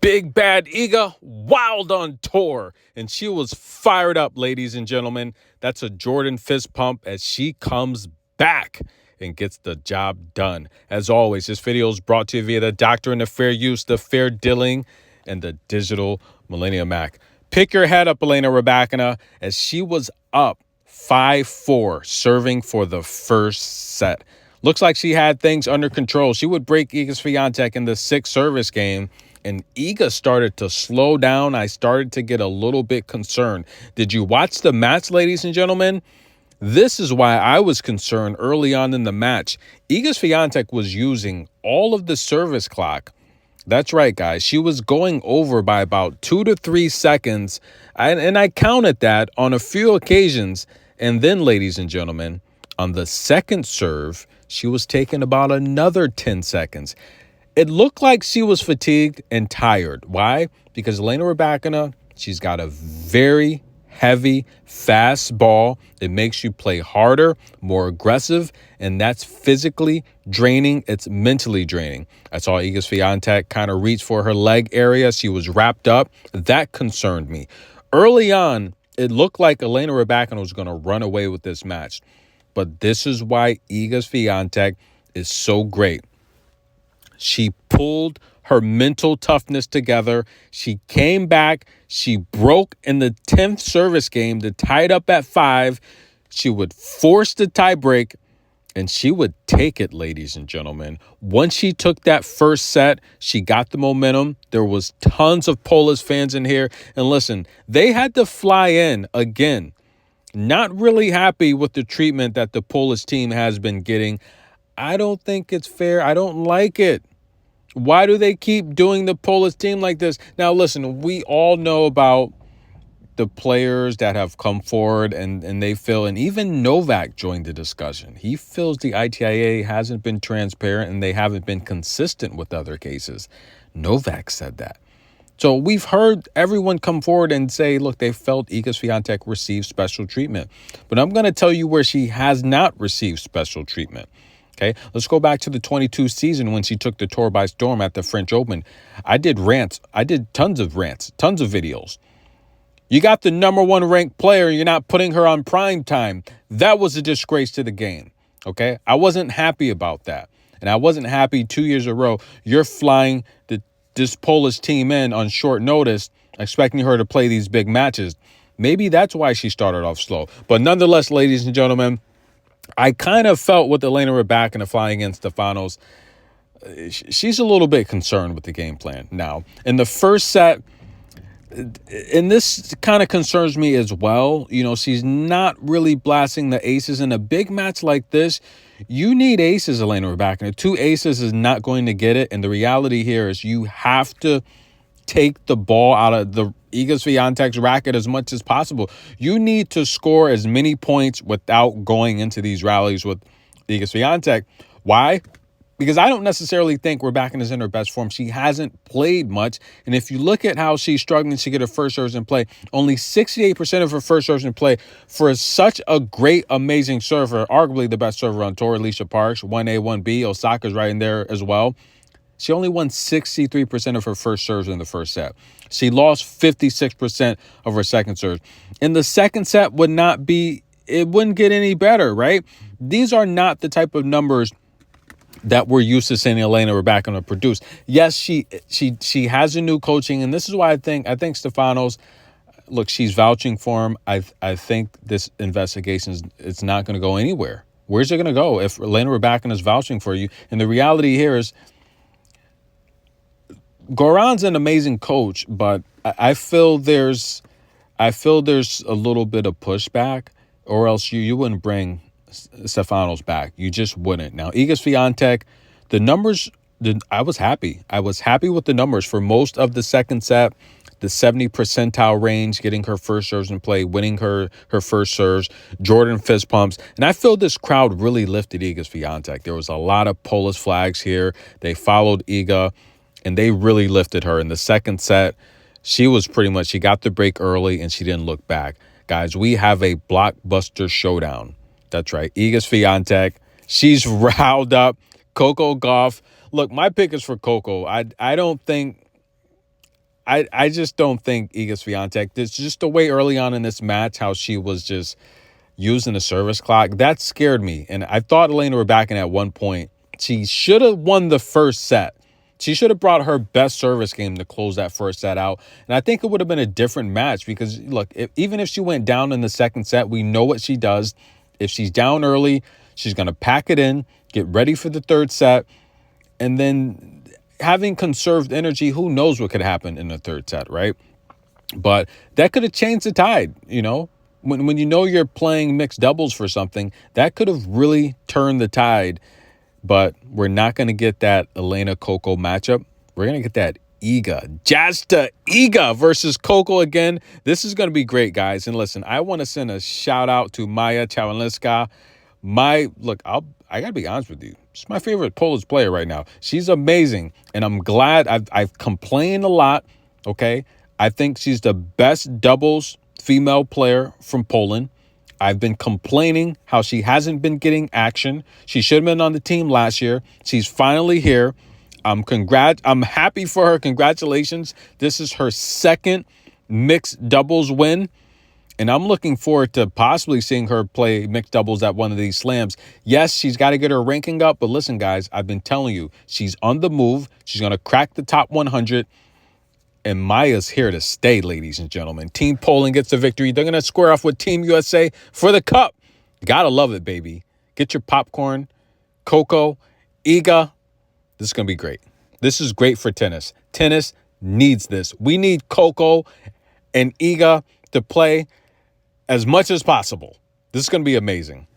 Big Bad Iga wild on tour. And she was fired up, ladies and gentlemen. That's a Jordan fist pump as she comes back and gets the job done. As always, this video is brought to you via the Doctrine of Fair Use, the Fair Dealing, and the Digital Millennium Mac. Pick your head up, Elena Rybakina, as she was up 5-4, serving for the first set. Looks like she had things under control. She would break Iga Swiatek in the sixth service game, and Iga started to slow down. I started to get a little bit concerned. Did you watch the match, ladies and gentlemen? This is why I was concerned early on in the match. Iga Swiatek was using all of the service clock. That's right, guys. She was going over by about 2 to 3 seconds, and I counted that on a few occasions. And then, ladies and gentlemen, on the second serve, she was taking about another 10 seconds. It looked like she was fatigued and tired. Why? Because Elena Rybakina, she's got a very heavy, fast ball. It makes you play harder, more aggressive, and that's physically draining. It's mentally draining. I saw Iga Swiatek kind of reach for her leg area. She was wrapped up. That concerned me. Early on, it looked like Elena Rybakina was going to run away with this match. But this is why Iga Swiatek is so great. She pulled her mental toughness together. She came back. She broke in the 10th service game to tie it up at 5. She would force the tie break, and she would take it, ladies and gentlemen. Once she took that first set, she got the momentum. There was tons of Polish fans in here. And listen, they had to fly in again. Not really happy with the treatment that the Polish team has been getting. I don't think it's fair. I don't like it. Why do they keep doing the Polish team like this? Now, listen, we all know about the players that have come forward and they feel, and even Novak joined the discussion. He feels the ITIA hasn't been transparent and they haven't been consistent with other cases. Novak said that. So we've heard everyone come forward and say, look, they felt Iga Swiatek received special treatment. But I'm going to tell you where she has not received special treatment. Okay, let's go back to the 22 season when she took the tour by storm at the French Open. I did rants. I did tons of rants, tons of videos. You got the number 1 ranked player. You're not putting her on prime time. That was a disgrace to the game. Okay, I wasn't happy about that. And I wasn't happy 2 years in a row. You're flying this Polish team in on short notice, expecting her to play these big matches. Maybe that's why she started off slow. But nonetheless, ladies and gentlemen, I kind of felt with Elena Rybakina flying against Stefanos, she's a little bit concerned with the game plan. Now, in the first set, and this kind of concerns me as well, you know, she's not really blasting the aces. In a big match like this, you need aces, Elena Rybakina. 2 aces is not going to get it. And the reality here is you have to take the ball out of the Iga Swiatek's racket as much as possible. You need to score as many points without going into these rallies with Iga Swiatek. Why? Because I don't necessarily think Rybakina is in her best form. She hasn't played much. And if you look at how she's struggling to get her first serves in play, only 68% of her first serves in play for such a great, amazing server, arguably the best server on tour, Alicia Parks, 1A, 1B. Osaka's right in there as well. She only won 63% of her first serves in the first set. She lost 56% of her second serves. And the second set it wouldn't get any better, right? These are not the type of numbers that we're used to seeing Elena Rybakina produce. Yes, she has a new coaching, and this is why I think Stefanos, look, she's vouching for him. I think this investigation it's not going to go anywhere. Where's it going to go if Elena Rybakina is vouching for you? And the reality here is, Goran's an amazing coach, but I feel there's a little bit of pushback, or else you wouldn't bring Stefanos back. You just wouldn't. Now, Iga Swiatek, the numbers, I was happy. I was happy with the numbers for most of the second set, the 70 percentile range, getting her first serves in play, winning her first serves, Jordan fist pumps. And I feel this crowd really lifted Iga Swiatek. There was a lot of Polish flags here. They followed Iga, and they really lifted her. In the second set, she got the break early, and she didn't look back. Guys, we have a blockbuster showdown. That's right. Iga Swiatek, she's riled up. Coco Gauff. Look, my pick is for Coco. I don't think I just don't think Iga Swiatek, it's just the way early on in this match, how she was just using the service clock, that scared me. And I thought Elena Rybakina at one point, she should have won the first set. She should have brought her best service game to close that first set out. And I think it would have been a different match because, look, even if she went down in the second set, we know what she does. If she's down early, she's going to pack it in, get ready for the third set, and then having conserved energy, who knows what could happen in the third set, right? But that could have changed the tide, you know? When you know you're playing mixed doubles for something, that could have really turned the tide. But we're not going to get that Elena Coco matchup. We're going to get that Jasta Iga versus Coco again. This is going to be great, guys. And listen, I want to send a shout out to Maya Chawalinska. I got to be honest with you. She's my favorite Polish player right now. She's amazing. And I'm glad. I've complained a lot, okay? I think she's the best doubles female player from Poland. I've been complaining how she hasn't been getting action. She should have been on the team last year. She's finally here. I'm happy for her. Congratulations. This is her second mixed doubles win. And I'm looking forward to possibly seeing her play mixed doubles at one of these slams. Yes, she's got to get her ranking up. But listen, guys, I've been telling you, she's on the move. She's going to crack the top 100. And Maya's here to stay, ladies and gentlemen. Team Poland gets the victory. They're going to square off with Team USA for the cup. You got to love it, baby. Get your popcorn. Coco, Iga. This is going to be great. This is great for tennis. Tennis needs this. We need Coco and Iga to play as much as possible. This is going to be amazing.